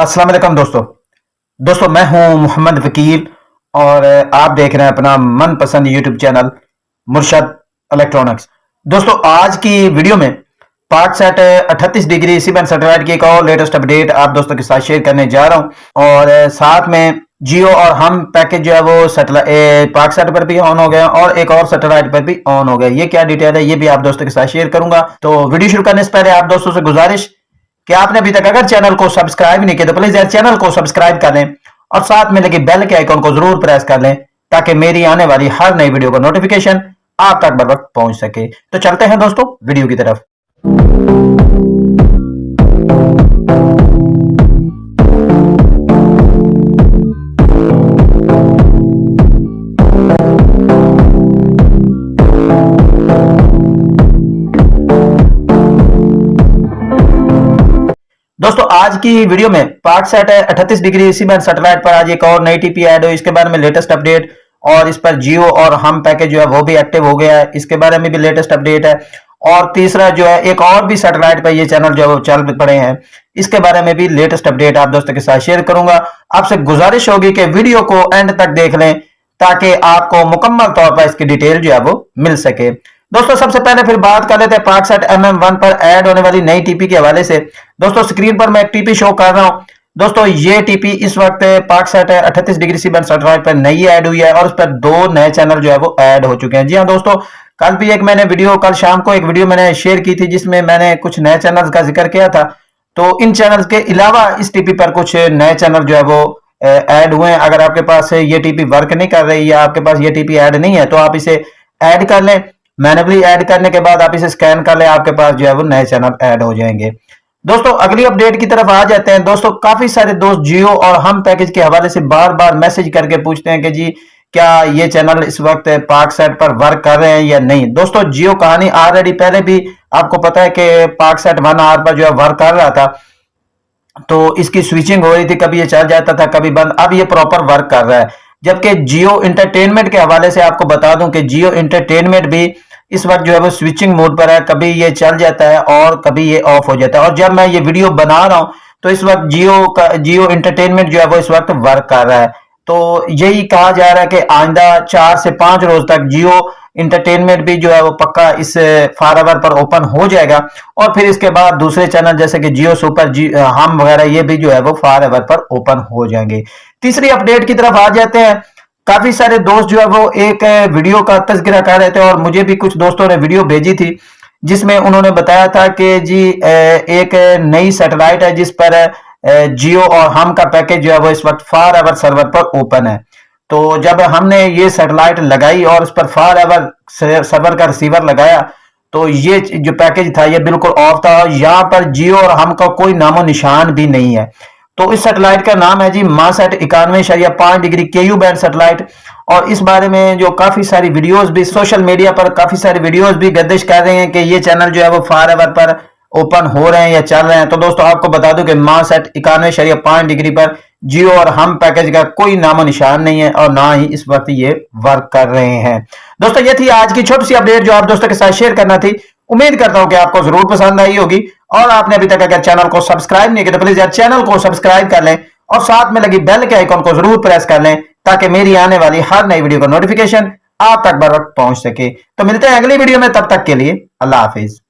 अस्सलाम वालेकुम दोस्तों मैं हूं मोहम्मद वकील और आप देख रहे हैं अपना मनपसंद यूट्यूब चैनल मुर्शद इलेक्ट्रॉनिक्स। दोस्तों आज की वीडियो में पाकसेट 38 डिग्री सीबैंड सैटेलाइट की एक और लेटेस्ट अपडेट आप दोस्तों के साथ शेयर करने जा रहा हूं और साथ में जियो और हम पैकेज जो है वो पाकसेट पर भी ऑन हो गया और एक और सैटेलाइट पर भी ऑन हो गया। ये क्या डिटेल है ये भी आप दोस्तों के साथ शेयर करूंगा। तो वीडियो शुरू करने से पहले आप दोस्तों से गुजारिश कि आपने अभी तक अगर चैनल को सब्सक्राइब नहीं किया तो प्लीज यार चैनल को सब्सक्राइब कर लें और साथ में लगी बेल के आइकन को जरूर प्रेस कर लें ताकि मेरी आने वाली हर नई वीडियो का नोटिफिकेशन आप तक बर वक्त पहुंच सके। तो चलते हैं दोस्तों वीडियो की तरफ। दोस्तों आज की वीडियो में पाकसेट 38 डिग्री सीबैंड सैटेलाइट पर आज एक और नई टीपी ऐड हुई, इसके बारे में लेटेस्ट अपडेट और इस पर जियो और हम पैकेज जो है वो भी एक्टिव हो गया है, इसके बारे में भी लेटेस्ट अपडेट है। और तीसरा जो है एक और भी सैटेलाइट पर ये चैनल जो है वो चल पड़े हैं, इसके बारे में भी लेटेस्ट अपडेट आप दोस्तों के साथ शेयर करूंगा। आपसे गुजारिश होगी कि वीडियो को एंड तक देख लें ताकि आपको मुकम्मल तौर पर इसकी डिटेल जो है वो मिल सके। दोस्तों सबसे पहले फिर बात कर लेते हैं पाकसेट MM1 पर ऐड होने वाली नई टीपी के हवाले से। दोस्तों स्क्रीन पर मैं एक टीपी शो कर रहा हूं। दोस्तों ये टीपी इस वक्त पाकसेट 38 डिग्री सीबैंड सैटेलाइट पर नई ऐड हुई है और उस पर 2 नए चैनल जो है वो ऐड हो चुके हैं। जी हाँ दोस्तों, कल भी एक मैंने वीडियो कल शाम को एक वीडियो मैंने शेयर की थी जिसमें मैंने कुछ नए चैनल का जिक्र किया था। तो इन चैनल के अलावा इस टीपी पर कुछ नए चैनल जो है वो ऐड हुए हैं। अगर आपके पास ये टीपी वर्क नहीं कर रही या आपके पास ये टीपी ऐड नहीं है तो आप इसे ऐड कर लें। मैनुअली ऐड करने के बाद आप इसे स्कैन कर ले, आपके पास जो है वो नए चैनल ऐड हो जाएंगे। दोस्तों अगली अपडेट की तरफ आ जाते हैं। दोस्तों काफी सारे दोस्त जियो और हम पैकेज के हवाले से बार बार मैसेज करके पूछते हैं कि जी क्या ये चैनल इस वक्त पाकसेट पर वर्क कर रहे हैं या नहीं। दोस्तों जियो कहानी ऑलरेडी पहले भी आपको पता है कि पाकसेट 1R पर जो है वर्क कर रहा था, तो इसकी स्विचिंग हो रही थी, कभी ये चल जाता था कभी बंद, अब ये प्रॉपर वर्क कर रहा है। जबकि जियो इंटरटेनमेंट के हवाले से आपको बता दूं कि जियो इंटरटेनमेंट भी इस वक्त जो है वो स्विचिंग मोड पर है, कभी ये चल जाता है और कभी ये ऑफ हो जाता है। और जब मैं ये वीडियो बना रहा हूं तो इस वक्त जियो इंटरटेनमेंट जो है वो इस वक्त वर्क कर रहा है। तो यही कहा जा रहा है कि आइंदा 4 से 5 रोज तक जियो इंटरटेनमेंट भी जो है वो पक्का इस फॉरएवर पर ओपन हो जाएगा और फिर इसके बाद दूसरे चैनल जैसे कि जियो सुपर हम वगैरह ये भी जो है वो फॉरएवर पर ओपन हो जाएंगे। तीसरी अपडेट की तरफ आ जाते हैं। काफी सारे दोस्त जो है वो एक वीडियो का तज़किरा कर रहे थे और मुझे भी कुछ दोस्तों ने वीडियो भेजी थी जिसमें उन्होंने बताया था कि जी एक नई सैटेलाइट है जिस पर जियो और हम का पैकेज जो है वो इस वक्त फॉरएवर सर्वर पर ओपन है। तो जब हमने ये सैटेलाइट लगाई और उस पर फॉरएवर सर्वर का रिसीवर लगाया तो ये जो पैकेज था ये बिल्कुल ऑफ था और यहाँ पर जियो और हम का कोई नामो निशान भी नहीं है। तो इस सैटेलाइट का नाम है जी मासेट 91.5 डिग्री KU बैंड सैटेलाइट और इस बारे में जो काफी सारी वीडियोस भी सोशल मीडिया पर काफी सारी वीडियोस भी गर्दिश कर रहे हैं कि ये चैनल जो है वो फॉरएवर पर ओपन हो रहे हैं या चल रहे हैं। तो दोस्तों आपको बता दूं कि मासेट 91.5 डिग्री पर जियो और हम पैकेज का कोई नामो निशान नहीं है और ना ही इस वक्त ये वर्क कर रहे हैं। दोस्तों ये थी आज की छोटी सी अपडेट जो आप दोस्तों के साथ शेयर करना थी। उम्मीद करता हूं कि आपको जरूर पसंद आई होगी और आपने अभी तक अगर चैनल को सब्सक्राइब नहीं किया तो प्लीज यार चैनल को सब्सक्राइब कर लें और साथ में लगी बेल के आइकन को जरूर प्रेस कर लें ताकि मेरी आने वाली हर नई वीडियो का नोटिफिकेशन आप तक बर वक्त पहुंच सके। तो मिलते हैं अगली वीडियो में, तब तक के लिए अल्लाह हाफिज।